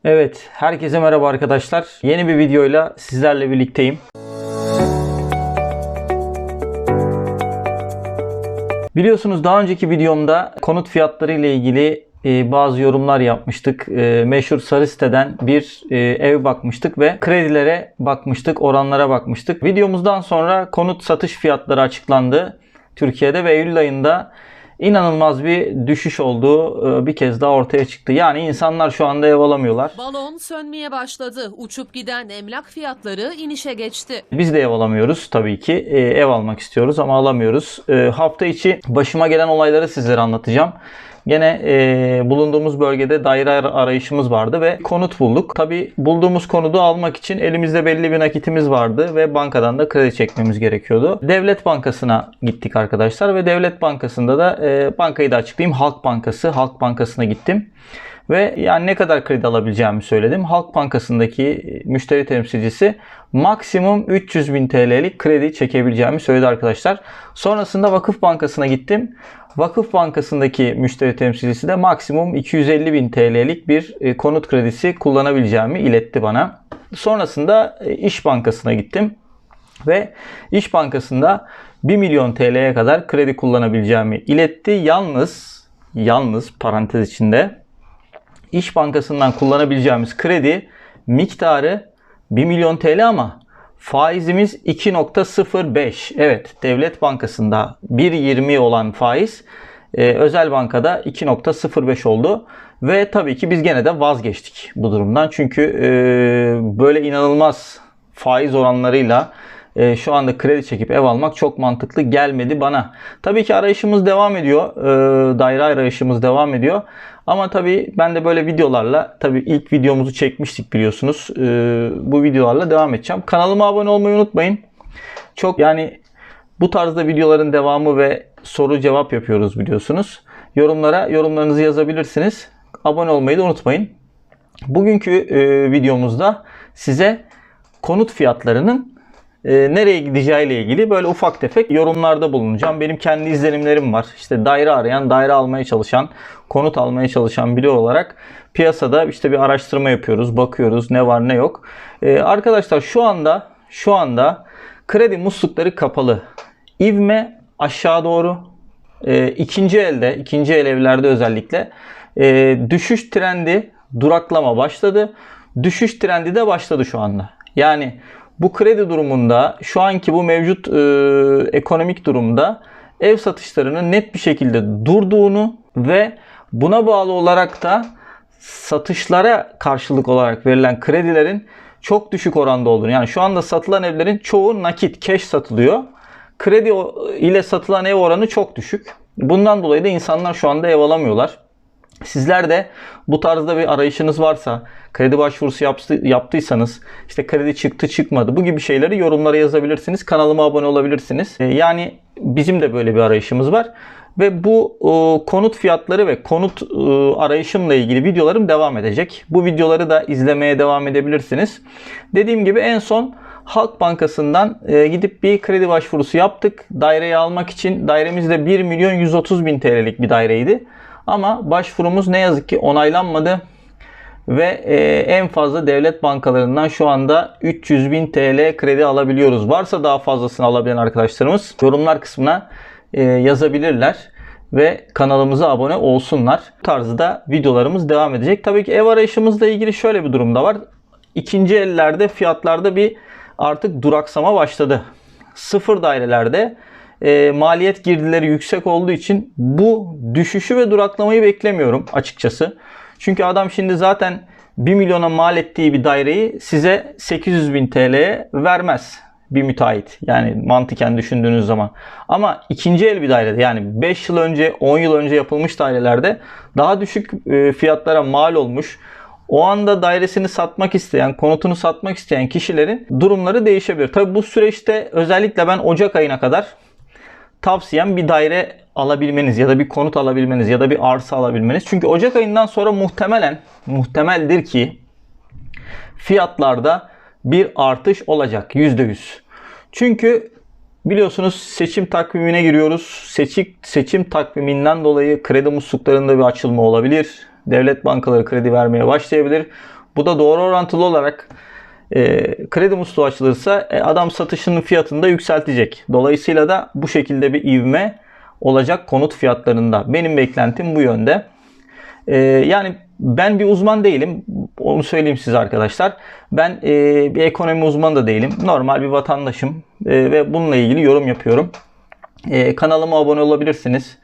Evet, herkese merhaba arkadaşlar. Yeni bir videoyla sizlerle birlikteyim. Biliyorsunuz daha önceki videomda konut fiyatları ile ilgili bazı yorumlar yapmıştık. Meşhur sarı siteden bir ev bakmıştık ve kredilere bakmıştık, oranlara bakmıştık. Videomuzdan sonra konut satış fiyatları açıklandı Türkiye'de ve Eylül ayında İnanılmaz bir düşüş olduğu bir kez daha ortaya çıktı. Yani insanlar şu anda ev alamıyorlar. Balon sönmeye başladı. Uçup giden emlak fiyatları inişe geçti. Biz de ev alamıyoruz tabii ki. Ev almak istiyoruz ama alamıyoruz. Hafta içi başıma gelen olayları sizlere anlatacağım. Gene bulunduğumuz bölgede daire arayışımız vardı ve konut bulduk. Tabii bulduğumuz konutu almak için elimizde belli bir nakitimiz vardı ve bankadan da kredi çekmemiz gerekiyordu. Devlet Bankası'na gittik arkadaşlar ve Devlet Bankası'nda da bankayı da açıklayayım. Halk Bankası, Halk Bankası'na gittim. Ve yani ne kadar kredi alabileceğimi söyledim. Halk Bankası'ndaki müşteri temsilcisi maksimum 300.000 TL'lik kredi çekebileceğimi söyledi arkadaşlar. Sonrasında Vakıf Bankası'na gittim. Vakıf Bankası'ndaki müşteri temsilcisi de maksimum 250.000 TL'lik bir konut kredisi kullanabileceğimi iletti bana. Sonrasında İş Bankası'na gittim. Ve İş Bankası'nda 1 milyon TL'ye kadar kredi kullanabileceğimi iletti. Yalnız parantez içinde İş Bankası'ndan kullanabileceğimiz kredi miktarı 1 milyon TL ama faizimiz 2.05. Evet, Devlet Bankası'nda 1.20 olan faiz özel bankada 2.05 oldu. Ve tabii ki biz gene de vazgeçtik bu durumdan. Çünkü böyle inanılmaz faiz oranlarıyla şu anda kredi çekip ev almak çok mantıklı gelmedi bana. Tabii ki arayışımız devam ediyor. Daire arayışımız devam ediyor. Ama tabii ben de böyle videolarla, tabii ilk videomuzu çekmiştik biliyorsunuz. Bu videolarla devam edeceğim. Kanalıma abone olmayı unutmayın. Yani bu tarzda videoların devamı ve soru cevap yapıyoruz biliyorsunuz. Yorumlarınızı yazabilirsiniz. Abone olmayı da unutmayın. Bugünkü videomuzda size konut fiyatlarının nereye gideceği ile ilgili böyle ufak tefek yorumlarda bulunacağım. Benim kendi izlenimlerim var. İşte daire arayan, daire almaya çalışan, konut almaya çalışan biri olarak piyasada işte bir araştırma yapıyoruz, bakıyoruz ne var ne yok. Arkadaşlar şu anda kredi muslukları kapalı. İvme aşağı doğru. İkinci el evlerde özellikle düşüş trendi, duraklama başladı. Düşüş trendi de başladı şu anda. Yani bu kredi durumunda, şu anki bu mevcut ekonomik durumda ev satışlarının net bir şekilde durduğunu ve buna bağlı olarak da satışlara karşılık olarak verilen kredilerin çok düşük oranda olduğunu. Yani şu anda satılan evlerin çoğu nakit, cash satılıyor. Kredi ile satılan ev oranı çok düşük. Bundan dolayı da insanlar şu anda ev alamıyorlar. Sizler de bu tarzda bir arayışınız varsa, kredi başvurusu yaptıysanız, işte kredi çıktı çıkmadı bu gibi şeyleri yorumlara yazabilirsiniz. Kanalıma abone olabilirsiniz. Yani bizim de böyle bir arayışımız var. Ve bu konut fiyatları ve konut arayışımla ilgili videolarım devam edecek. Bu videoları da izlemeye devam edebilirsiniz. Dediğim gibi en son Halk Bankası'ndan gidip bir kredi başvurusu yaptık. Daireyi almak için dairemiz de 1.130.000 TL'lik bir daireydi. Ama başvurumuz ne yazık ki onaylanmadı. Ve en fazla devlet bankalarından şu anda 300.000 TL kredi alabiliyoruz. Varsa daha fazlasını alabilen arkadaşlarımız yorumlar kısmına yazabilirler. Ve kanalımıza abone olsunlar. Bu tarzda videolarımız devam edecek. Tabii ki ev arayışımızla ilgili şöyle bir durum da var. İkinci ellerde fiyatlarda bir artık duraksama başladı. Sıfır dairelerde maliyet girdileri yüksek olduğu için bu düşüşü ve duraklamayı beklemiyorum açıkçası. Çünkü adam şimdi zaten 1 milyona mal ettiği bir daireyi size 800.000 TL'ye vermez bir müteahhit. Yani mantıken düşündüğünüz zaman. Ama ikinci el bir dairede, yani 5 yıl önce 10 yıl önce yapılmış dairelerde daha düşük fiyatlara mal olmuş, o anda dairesini satmak isteyen, konutunu satmak isteyen kişilerin durumları değişebilir. Tabi bu süreçte özellikle ben Ocak ayına kadar tavsiyem bir daire alabilmeniz ya da bir konut alabilmeniz ya da bir arsa alabilmeniz. Çünkü Ocak ayından sonra muhtemeldir ki fiyatlarda bir artış olacak %100. Çünkü biliyorsunuz seçim takvimine giriyoruz. Seçim takviminden dolayı kredi musluklarında bir açılma olabilir. Devlet bankaları kredi vermeye başlayabilir. Bu da doğru orantılı olarak kredi musluğu açılırsa adam satışının fiyatını da yükseltecek. Dolayısıyla da bu şekilde bir ivme olacak konut fiyatlarında. Benim beklentim bu yönde. Yani ben bir uzman değilim. Onu söyleyeyim size arkadaşlar. Ben bir ekonomi uzmanı da değilim. Normal bir vatandaşım. Ve bununla ilgili yorum yapıyorum. Kanalıma abone olabilirsiniz.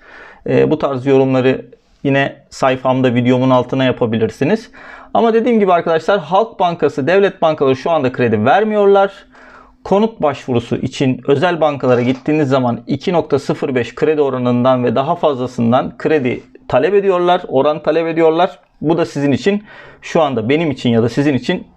Bu tarz yorumları yine sayfamda, videomun altına yapabilirsiniz. Ama dediğim gibi arkadaşlar, Halk Bankası, devlet bankaları şu anda kredi vermiyorlar. Konut başvurusu için özel bankalara gittiğiniz zaman 2.05 kredi oranından ve daha fazlasından kredi talep ediyorlar, oran talep ediyorlar. Bu da sizin için, şu anda benim için ya da sizin için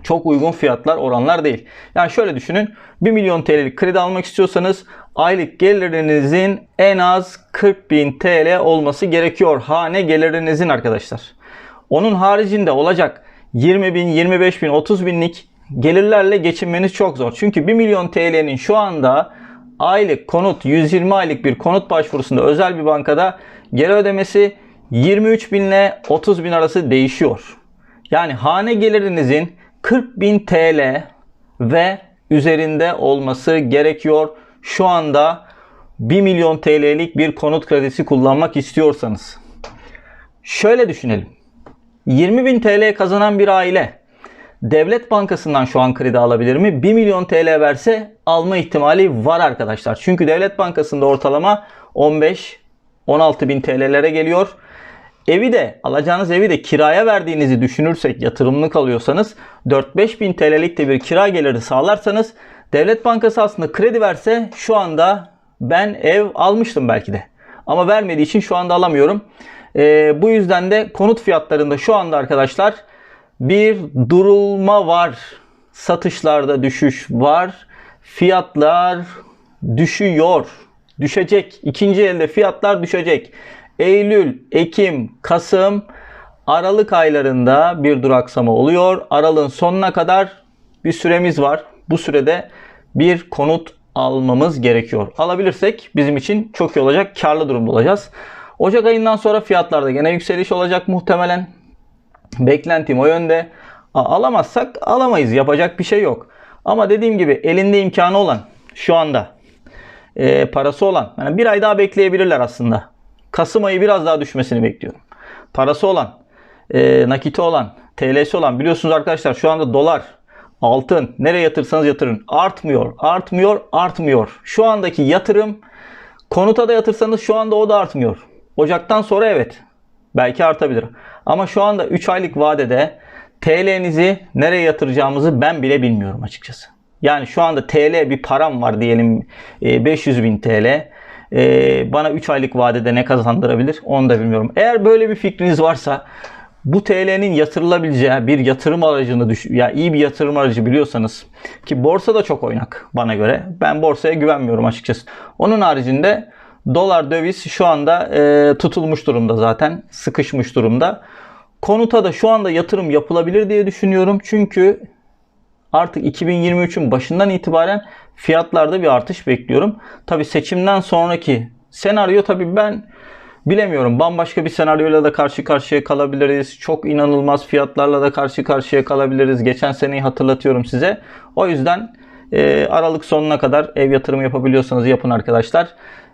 çok uygun fiyatlar, oranlar değil. Yani şöyle düşünün, 1 milyon TL'lik kredi almak istiyorsanız aylık gelirinizin en az 40.000 TL olması gerekiyor. Hane gelirinizin arkadaşlar. Onun haricinde olacak 20.000, 25.000, 30.000'lik gelirlerle geçinmeniz çok zor. Çünkü 1 milyon TL'nin şu anda aylık konut, 120 aylık bir konut başvurusunda özel bir bankada geri ödemesi 23.000 ile 30.000 arası değişiyor. Yani hane gelirinizin 40.000 TL ve üzerinde olması gerekiyor. Şu anda 1 milyon TL'lik bir konut kredisi kullanmak istiyorsanız. Şöyle düşünelim. 20.000 TL kazanan bir aile devlet bankasından şu an kredi alabilir mi? 1 milyon TL verse alma ihtimali var arkadaşlar. Çünkü devlet bankasında ortalama 15-16 bin TL'lere geliyor. Alacağınız evi de kiraya verdiğinizi düşünürsek, yatırımlık alıyorsanız 4-5 bin TL'lik de bir kira geliri sağlarsanız devlet bankası aslında kredi verse şu anda ben ev almıştım belki de. Ama vermediği için şu anda alamıyorum. Bu yüzden de konut fiyatlarında şu anda arkadaşlar bir durulma var. Satışlarda düşüş var. Fiyatlar düşüyor. Düşecek. İkinci elde fiyatlar düşecek. Eylül, Ekim, Kasım, Aralık aylarında bir duraksama oluyor. Aralığın sonuna kadar bir süremiz var. Bu sürede bir konut almamız gerekiyor. Alabilirsek bizim için çok iyi olacak. Karlı durumda olacağız. Ocak ayından sonra fiyatlarda gene yükseliş olacak muhtemelen. Beklentim o yönde. Alamazsak alamayız. Yapacak bir şey yok. Ama dediğim gibi elinde imkanı olan, şu anda parası olan, yani bir ay daha bekleyebilirler aslında. Kasım ayı biraz daha düşmesini bekliyorum. Parası olan, nakiti olan, TL'si olan, biliyorsunuz arkadaşlar şu anda dolar, altın, nereye yatırsanız yatırın artmıyor, artmıyor, artmıyor. Şu andaki yatırım, konuta da yatırsanız şu anda o da artmıyor. Ocaktan sonra evet, belki artabilir. Ama şu anda 3 aylık vadede TL'nizi nereye yatıracağımızı ben bile bilmiyorum açıkçası. Yani şu anda TL bir param var diyelim, 500.000 TL. Bana 3 aylık vadede ne kazandırabilir onu da bilmiyorum. Eğer böyle bir fikriniz varsa, bu TL'nin yatırılabileceği bir yatırım aracını iyi bir yatırım aracı biliyorsanız, ki borsa da çok oynak bana göre. Ben borsaya güvenmiyorum açıkçası. Onun haricinde dolar, döviz şu anda tutulmuş durumda zaten. Sıkışmış durumda. Konuta da şu anda yatırım yapılabilir diye düşünüyorum. Çünkü artık 2023'ün başından itibaren fiyatlarda bir artış bekliyorum. Tabi seçimden sonraki senaryo tabi ben bilemiyorum. Bambaşka bir senaryoyla da karşı karşıya kalabiliriz. Çok inanılmaz fiyatlarla da karşı karşıya kalabiliriz. Geçen seneyi hatırlatıyorum size. O yüzden Aralık sonuna kadar ev yatırımı yapabiliyorsanız yapın arkadaşlar.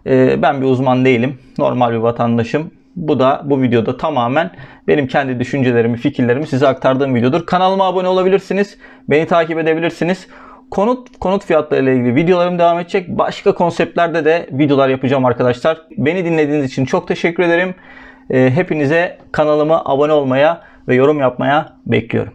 Ben bir uzman değilim. Normal bir vatandaşım. Bu videoda tamamen benim kendi düşüncelerimi, fikirlerimi size aktardığım videodur. Kanalıma abone olabilirsiniz. Beni takip edebilirsiniz. Konut fiyatları ile ilgili videolarım devam edecek. Başka konseptlerde de videolar yapacağım arkadaşlar. Beni dinlediğiniz için çok teşekkür ederim. Hepinize kanalıma abone olmaya ve yorum yapmaya bekliyorum.